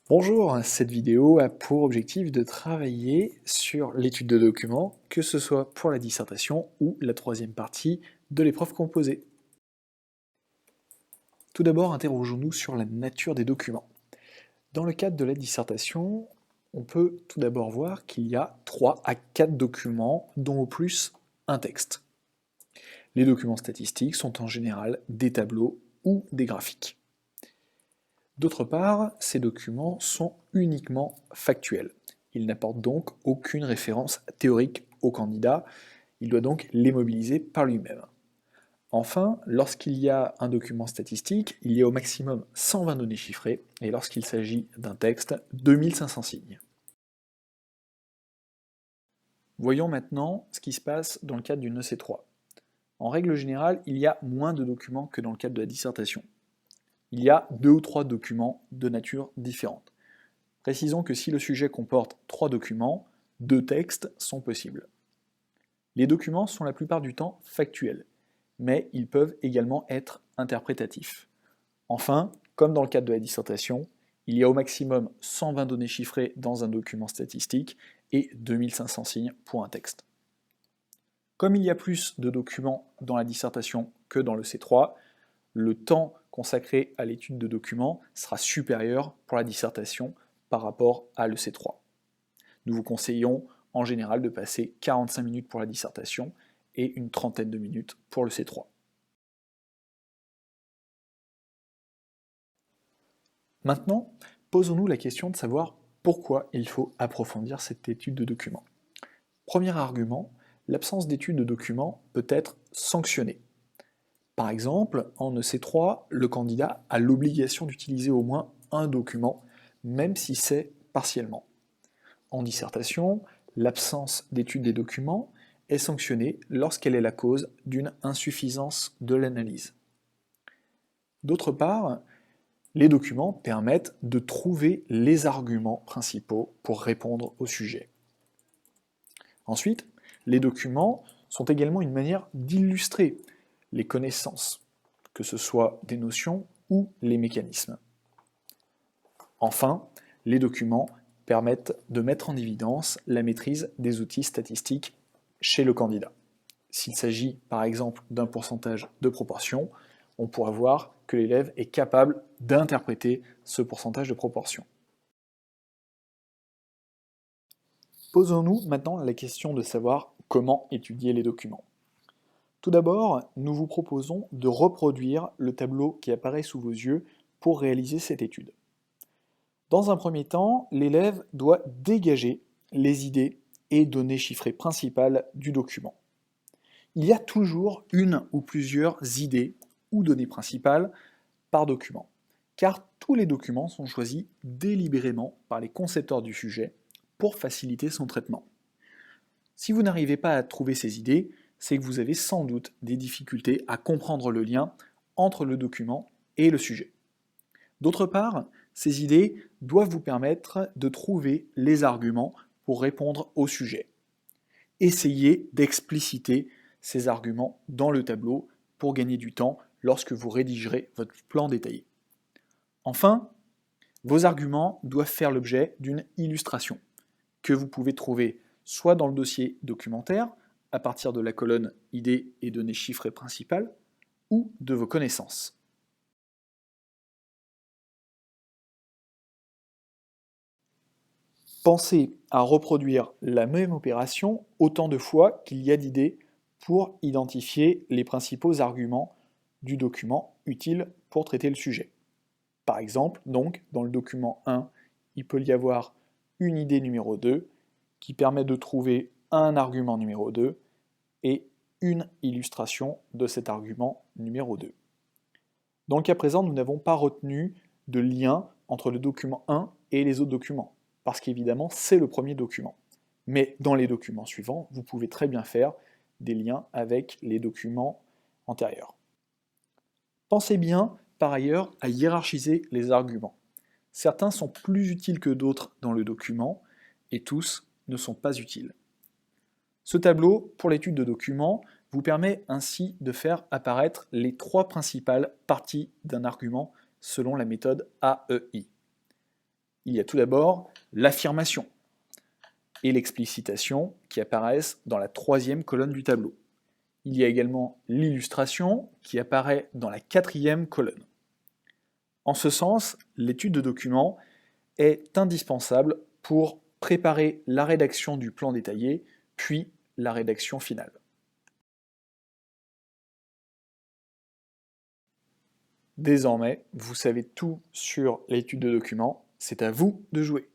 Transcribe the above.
Bonjour, cette vidéo a pour objectif de travailler sur l'étude de documents, que ce soit pour la dissertation ou la troisième partie de l'épreuve composée. Tout d'abord, interrogeons-nous sur la nature des documents. Dans le cadre de la dissertation, on peut tout d'abord voir qu'il y a 3 à 4 documents, dont au plus un texte. Les documents statistiques sont en général des tableaux ou des graphiques. D'autre part, ces documents sont uniquement factuels. Ils n'apportent donc aucune référence théorique au candidat, il doit donc les mobiliser par lui-même. Enfin, lorsqu'il y a un document statistique, il y a au maximum 120 données chiffrées, et lorsqu'il s'agit d'un texte, 2500 signes. Voyons maintenant ce qui se passe dans le cadre d'une EC3. En règle générale, il y a moins de documents que dans le cadre de la dissertation. Il y a 2 ou 3 documents de nature différente. Précisons que si le sujet comporte 3 documents, 2 textes sont possibles. Les documents sont la plupart du temps factuels, mais ils peuvent également être interprétatifs. Enfin, comme dans le cadre de la dissertation, il y a au maximum 120 données chiffrées dans un document statistique et 2500 signes pour un texte. Comme il y a plus de documents dans la dissertation que dans le C3, le temps consacré à l'étude de documents sera supérieur pour la dissertation par rapport à le C3. Nous vous conseillons en général de passer 45 minutes pour la dissertation et une trentaine de minutes pour le C3. Maintenant, posons-nous la question de savoir pourquoi il faut approfondir cette étude de documents. Premier argument, l'absence d'étude de documents peut être sanctionnée. Par exemple, en EC3, le candidat a l'obligation d'utiliser au moins un document, même si c'est partiellement. En dissertation, l'absence d'étude des documents est sanctionnée lorsqu'elle est la cause d'une insuffisance de l'analyse. D'autre part, les documents permettent de trouver les arguments principaux pour répondre au sujet. Ensuite, les documents sont également une manière d'illustrer les connaissances, que ce soit des notions ou les mécanismes. Enfin, les documents permettent de mettre en évidence la maîtrise des outils statistiques chez le candidat. S'il s'agit par exemple d'un pourcentage de proportion, on pourra voir que l'élève est capable d'interpréter ce pourcentage de proportion. Posons-nous maintenant la question de savoir comment étudier les documents. Tout d'abord, nous vous proposons de reproduire le tableau qui apparaît sous vos yeux pour réaliser cette étude. Dans un premier temps, l'élève doit dégager les idées et données chiffrées principales du document. Il y a toujours une ou plusieurs idées ou données principales par document, car tous les documents sont choisis délibérément par les concepteurs du sujet pour faciliter son traitement. Si vous n'arrivez pas à trouver ces idées, c'est que vous avez sans doute des difficultés à comprendre le lien entre le document et le sujet. D'autre part, ces idées doivent vous permettre de trouver les arguments pour répondre au sujet. Essayez d'expliciter ces arguments dans le tableau pour gagner du temps lorsque vous rédigerez votre plan détaillé. Enfin, vos arguments doivent faire l'objet d'une illustration que vous pouvez trouver soit dans le dossier documentaire, à partir de la colonne idées et données chiffrées principales, ou de vos connaissances. Pensez à reproduire la même opération autant de fois qu'il y a d'idées pour identifier les principaux arguments du document utiles pour traiter le sujet. Par exemple, donc, dans le document 1, il peut y avoir une idée numéro 2 qui permet de trouver un argument numéro 2 et une illustration de cet argument numéro 2. Dans le cas présent, nous n'avons pas retenu de lien entre le document 1 et les autres documents, parce qu'évidemment, c'est le premier document. Mais dans les documents suivants, vous pouvez très bien faire des liens avec les documents antérieurs. Pensez bien, par ailleurs, à hiérarchiser les arguments. Certains sont plus utiles que d'autres dans le document, et tous ne sont pas utiles. Ce tableau, pour l'étude de documents, vous permet ainsi de faire apparaître les 3 principales parties d'un argument selon la méthode AEI. il y a tout d'abord l'affirmation et l'explicitation qui apparaissent dans la troisième colonne du tableau. Il y a également l'illustration qui apparaît dans la quatrième colonne. En ce sens, l'étude de document est indispensable pour préparer la rédaction du plan détaillé, puis la rédaction finale. Désormais, vous savez tout sur l'étude de document, c'est à vous de jouer.